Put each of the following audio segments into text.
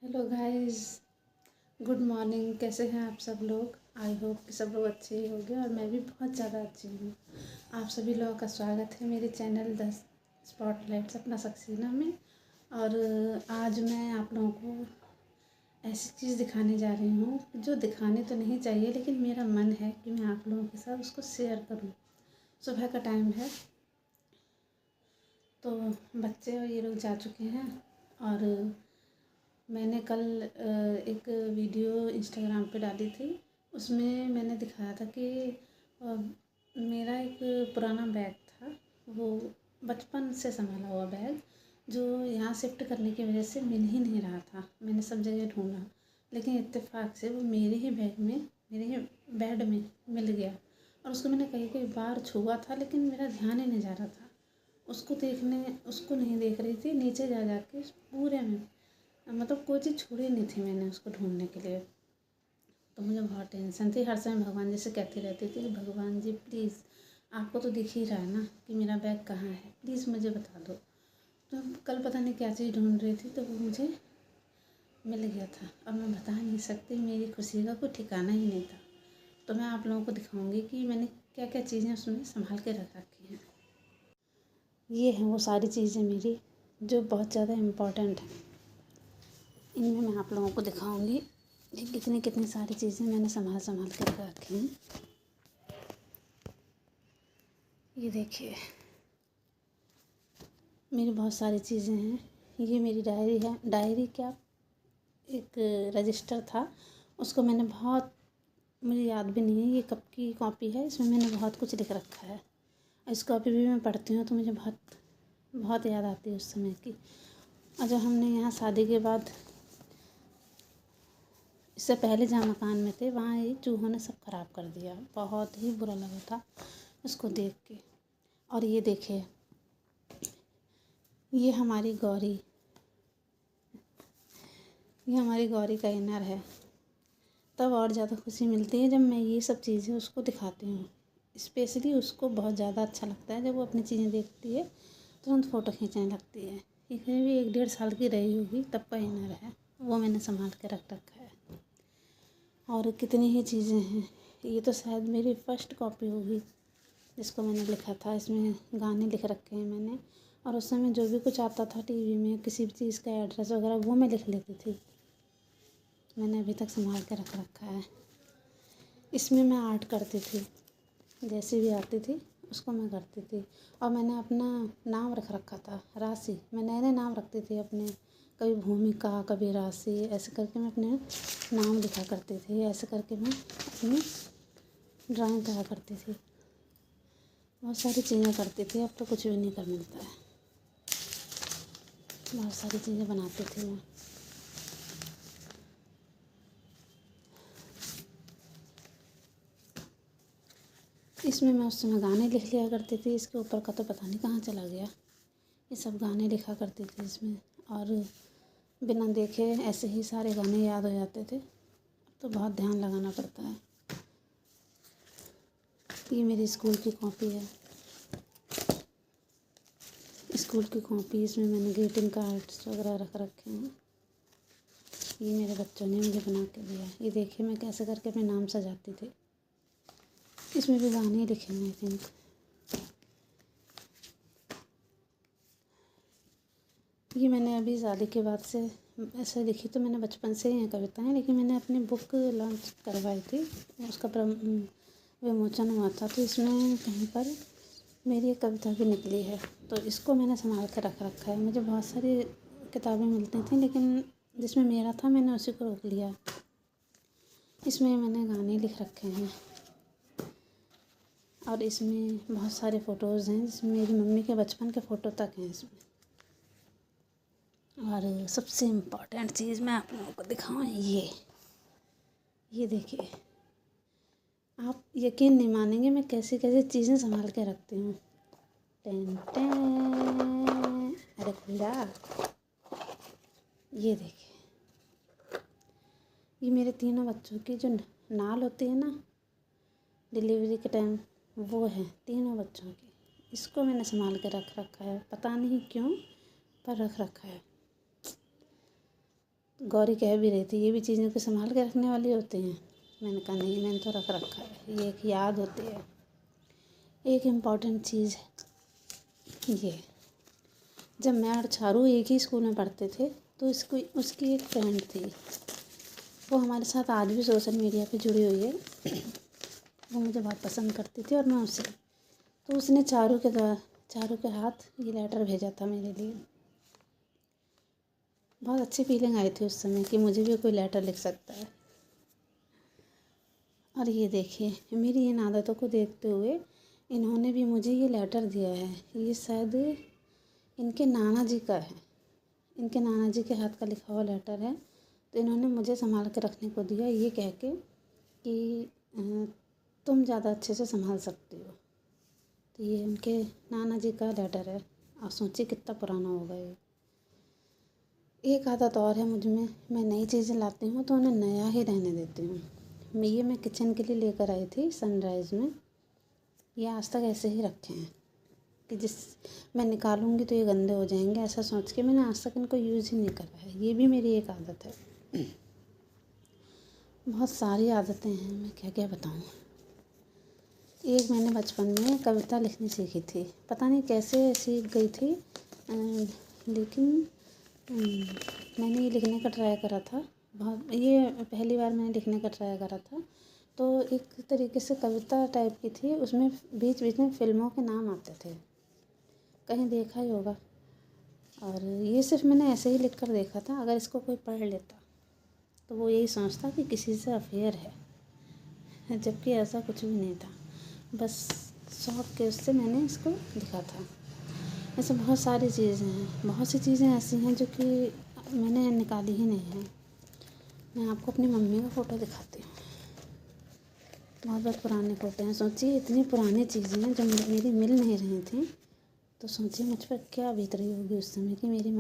Hello guys, good morning. कैसे हैं आप सब लोग? आई होप कि सब लोग अच्छे ही होंगे और मैं भी बहुत ज़्यादा अच्छी हूँ। आप सभी लोगों का स्वागत है मेरे चैनल द स्पॉटलाइट सपना सक्सेना में। और आज मैं आप लोगों को ऐसी चीज़ दिखाने जा रही हूँ जो दिखाने तो नहीं चाहिए, लेकिन मेरा मन है कि मैं आप लोगों के साथ उसको शेयर करूँ। सुबह का टाइम है तो बच्चे और ये लोग जा चुके हैं और मैंने कल एक वीडियो इंस्टाग्राम पे डाली थी। उसमें मैंने दिखाया था कि मेरा एक पुराना बैग था, वो बचपन से संभाला हुआ बैग, जो यहाँ शिफ्ट करने की वजह से मिल ही नहीं रहा था। मैंने सब जगह ढूंढा, लेकिन इत्तेफाक से वो मेरे ही बैग में, मेरे ही बेड में मिल गया। और उसको मैंने कई कई बार छुआ था, लेकिन मेरा ध्यान ही नहीं जा रहा था उसको नहीं देख रही थी। नीचे जा के पूरे में मतलब कोई चीज़ छोड़ी नहीं थी मैंने उसको ढूंढने के लिए। तो मुझे बहुत टेंशन थी। हर समय भगवान जी से कहती रहती थी कि भगवान जी प्लीज़, आपको तो दिख ही रहा है ना कि मेरा बैग कहाँ है, प्लीज़ मुझे बता दो। तो कल पता नहीं क्या चीज़ ढूंढ रही थी तो वो मुझे मिल गया था और मैं बता नहीं सकती, मेरी खुशी का कोई ठिकाना ही नहीं था। तो मैं आप लोगों को दिखाऊंगी कि मैंने क्या क्या चीज़ें उसमें संभाल के रख रखी हैं। ये हैं वो सारी चीज़ें मेरी जो बहुत ज़्यादा इम्पोर्टेंट हैं। इनमें मैं आप लोगों को दिखाऊंगी कि कितनी कितनी सारी चीज़ें मैंने संभाल कर रखी हैं। ये देखिए, मेरी बहुत सारी चीज़ें हैं। ये मेरी डायरी है। डायरी क्या, एक रजिस्टर था, उसको मैंने बहुत, मुझे याद भी नहीं है ये कब की कॉपी है। इसमें मैंने बहुत कुछ लिख रखा है। इस कॉपी भी मैं पढ़ती हूँ तो मुझे बहुत बहुत याद आती है उस समय की। और जब हमने यहाँ शादी के बाद, इससे पहले जहाँ मकान में थे वहाँ ये चूहों ने सब ख़राब कर दिया। बहुत ही बुरा लगा था उसको देख के। और ये देखिए, ये हमारी गौरी का इनर है। तब और ज़्यादा खुशी मिलती है जब मैं ये सब चीज़ें उसको दिखाती हूँ। स्पेशली उसको बहुत ज़्यादा अच्छा लगता है जब वो अपनी चीज़ें देखती है, तुरंत फ़ोटो खींचने लगती है। ये कहीं भी 1-1.5 साल की रही होगी तब का इनर है, वो मैंने संभाल के रख रखा है। और कितनी ही चीज़ें हैं। ये तो शायद मेरी फर्स्ट कॉपी होगी जिसको मैंने लिखा था। इसमें गाने लिख रखे हैं मैंने, और उस समय जो भी कुछ आता था टीवी में, किसी भी चीज़ का एड्रेस वगैरह, वो मैं लिख लेती थी। मैंने अभी तक संभाल के रख रखा है। इसमें मैं आर्ट करती थी, जैसी भी आती थी उसको मैं करती थी। और मैंने अपना नाम रख रखा था, राशि। मैं नए नए नाम रखती थी अपने, कभी भूमिका, कभी राशि, ऐसे करके मैं अपने नाम लिखा करती थी। ऐसे करके मैं अपनी ड्राइंग करा करती थी। बहुत सारी चीज़ें करती थी। अब तो कुछ भी नहीं कर मिलता है। बहुत सारी चीज़ें बनाती थी मैं। इसमें मैं उस समय गाने लिख लिया करती थी। इसके ऊपर का तो पता नहीं कहाँ चला गया। ये सब गाने लिखा करती थी इसमें, और बिना देखे ऐसे ही सारे गाने याद हो जाते थे। अब तो बहुत ध्यान लगाना पड़ता है। ये मेरी स्कूल की कॉपी है। स्कूल की कॉपी, इसमें मैंने ग्रीटिंग कार्ड्स वगैरह रख रखे हैं। ये मेरे बच्चों ने मुझे बना के दिया। ये देखिए मैं कैसे करके अपने नाम सजाती थी। इसमें भी गाने लिखे हैं आई थिंक। ये मैंने अभी शादी के बाद से ऐसे लिखी, तो मैंने बचपन से ही हैं कविताएँ, लेकिन मैंने अपनी बुक लॉन्च करवाई थी, उसका विमोचन हुआ था, तो इसमें कहीं पर मेरी एक कविता भी निकली है। तो इसको मैंने संभाल कर रख रखा है। मुझे बहुत सारी किताबें मिलती थी, लेकिन जिसमें मेरा था मैंने उसी को रोक लिया। इसमें मैंने गाने लिख रखे हैं, और इसमें बहुत सारे फ़ोटोज़ हैं जिसमें मेरी मम्मी के बचपन के फ़ोटो तक हैं इसमें। और सबसे इम्पॉर्टेंट चीज़ मैं आप लोगों को दिखाऊँ, ये देखिए, आप यकीन नहीं मानेंगे मैं कैसी कैसी चीज़ें संभाल के रखती हूँ। टेन टेन, अरे खुल जा। ये देखिए, ये मेरे तीनों बच्चों की जो नाल होती है ना डिलीवरी के टाइम, वो है तीनों बच्चों की। इसको मैंने संभाल के रख रखा है, पता नहीं क्यों, पर रख रखा है। गौरी कह भी रही थी ये भी चीज़ें को संभाल के रखने वाली होती हैं। मैंने कहा नहीं, मैंने तो रख रखा है, ये एक याद होती है, एक इम्पॉर्टेंट चीज़ है ये। जब मैं और चारू एक ही स्कूल में पढ़ते थे तो उसकी एक फ्रेंड थी, वो हमारे साथ आज भी सोशल मीडिया पे जुड़ी हुई है। वो मुझे बहुत पसंद करती थी और मैं उससे, तो उसने चारू के हाथ ये लेटर भेजा था मेरे लिए। बहुत अच्छी फीलिंग आई थी उस समय कि मुझे भी कोई लेटर लिख सकता है। और ये देखिए, मेरी इन आदतों को देखते हुए इन्होंने भी मुझे ये लेटर दिया है। ये शायद इनके नाना जी का है, इनके नाना जी के हाथ का लिखा हुआ लेटर है। तो इन्होंने मुझे संभाल के रखने को दिया, ये कह के कि तुम ज़्यादा अच्छे से संभाल सकती हो। तो ये उनके नाना जी का लेटर है। आप सोचिए कितना पुराना होगा ये। एक आदत और है मुझ में, मैं नई चीज़ें लाती हूँ तो उन्हें नया ही रहने देती हूँ। मैं किचन के लिए लेकर आई थी सनराइज़ में, ये आज तक ऐसे ही रखे हैं कि मैं निकालूंगी तो ये गंदे हो जाएंगे, ऐसा सोच के मैंने आज तक इनको यूज़ ही नहीं करा है। ये भी मेरी एक आदत है। बहुत सारी आदतें हैं, मैं क्या क्या बताऊँ। एक मैंने बचपन में कविता लिखनी सीखी थी, पता नहीं कैसे सीख गई थी, लेकिन मैंने ये लिखने का ट्राई करा था। ये पहली बार मैंने लिखने का ट्राई करा था। तो एक तरीके से कविता टाइप की थी, उसमें बीच बीच में फ़िल्मों के नाम आते थे, कहीं देखा ही होगा। और ये सिर्फ मैंने ऐसे ही लिख कर देखा था, अगर इसको कोई पढ़ लेता तो वो यही सोचता कि किसी से अफेयर है, जबकि ऐसा कुछ भी नहीं था। बस शौक के उससे मैंने इसको लिखा था। ऐसे बहुत सारी चीज़ें हैं, बहुत सी चीज़ें ऐसी हैं जो कि मैंने निकाली ही नहीं है। मैं आपको अपनी मम्मी का फ़ोटो दिखाती हूँ। बहुत बहुत पुराने फ़ोटो हैं। सोचिए इतनी पुरानी चीज़ें हैं जो मेरी मिल नहीं रही थी, तो सोचिए मुझ पर क्या बीत रही होगी उस समय कि मेरी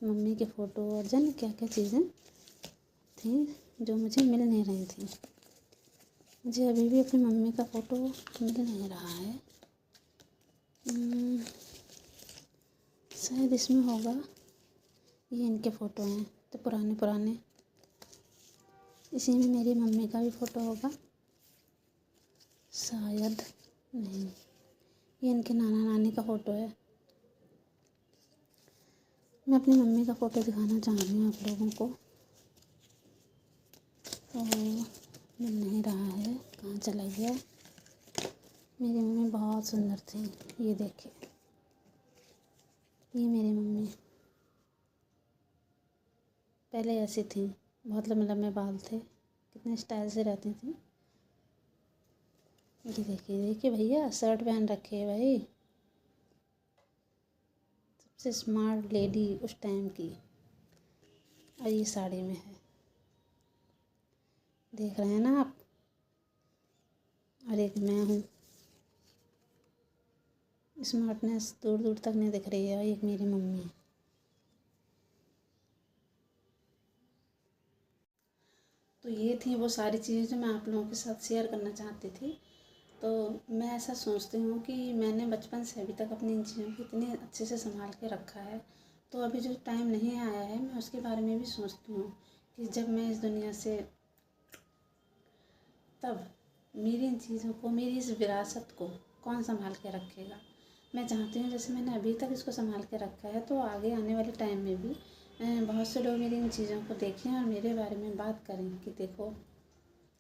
मम्मी के फ़ोटो और जाने क्या क्या चीज़ें थी जो मुझे मिल नहीं रही थी। मुझे अभी भी अपनी मम्मी का फ़ोटो मिल नहीं रहा है। शायद इसमें होगा, ये इनके फ़ोटो हैं तो पुराने, इसी में मेरी मम्मी का भी फ़ोटो होगा शायद। नहीं, ये इनके नाना नानी का फ़ोटो है। मैं अपनी मम्मी का फ़ोटो दिखाना चाह रही हूँ आप लोगों को, तो मिल नहीं रहा है, कहाँ चला गया। मेरी मम्मी बहुत सुंदर थी, ये देखिए, ये मेरी मम्मी पहले ऐसी थी, बहुत लंबे लंबे बाल थे, कितने स्टाइल से रहती थी। ये देखिए भैया, शर्ट पहन रखी है भाई, सबसे स्मार्ट लेडी उस टाइम की, और ये साड़ी में है, देख रहे हैं ना आप। और एक मैं हूँ, स्मार्टनेस दूर दूर तक नहीं दिख रही है। और एक मेरी मम्मी है। तो ये थी वो सारी चीज़ें जो मैं आप लोगों के साथ शेयर करना चाहती थी। तो मैं ऐसा सोचती हूँ कि मैंने बचपन से अभी तक अपनी इन चीज़ों को इतने अच्छे से संभाल के रखा है, तो अभी जो टाइम नहीं आया है मैं उसके बारे में भी सोचती हूँ कि जब मैं इस दुनिया से, तब मेरी इन चीज़ों को, मेरी इस विरासत को कौन संभाल के रखेगा। मैं चाहती हूँ जैसे मैंने अभी तक इसको संभाल के रखा है, तो आगे आने वाले टाइम में भी बहुत से लोग मेरी इन चीज़ों को देखें और मेरे बारे में बात करें कि देखो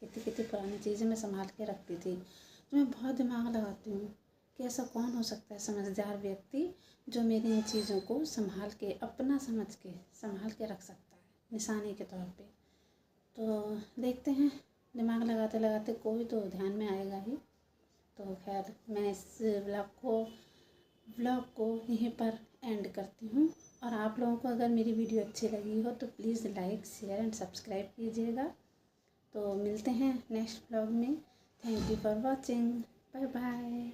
कितनी कितनी पुरानी चीज़ें मैं संभाल के रखती थी। तो मैं बहुत दिमाग लगाती हूँ कि ऐसा कौन हो सकता है समझदार व्यक्ति जो मेरी इन चीज़ों को संभाल के, अपना समझ के संभाल के रख सकता है निशानी के तौर पे। तो देखते हैं, दिमाग लगाते लगाते कोई तो ध्यान में आएगा ही। तो खैर, मैं इस व्लॉग को यहीं पर एंड करती हूँ। और आप लोगों को अगर मेरी वीडियो अच्छी लगी हो तो please like, share and subscribe कीजिएगा। तो मिलते हैं नेक्स्ट व्लॉग में। Thank you for watching, bye bye.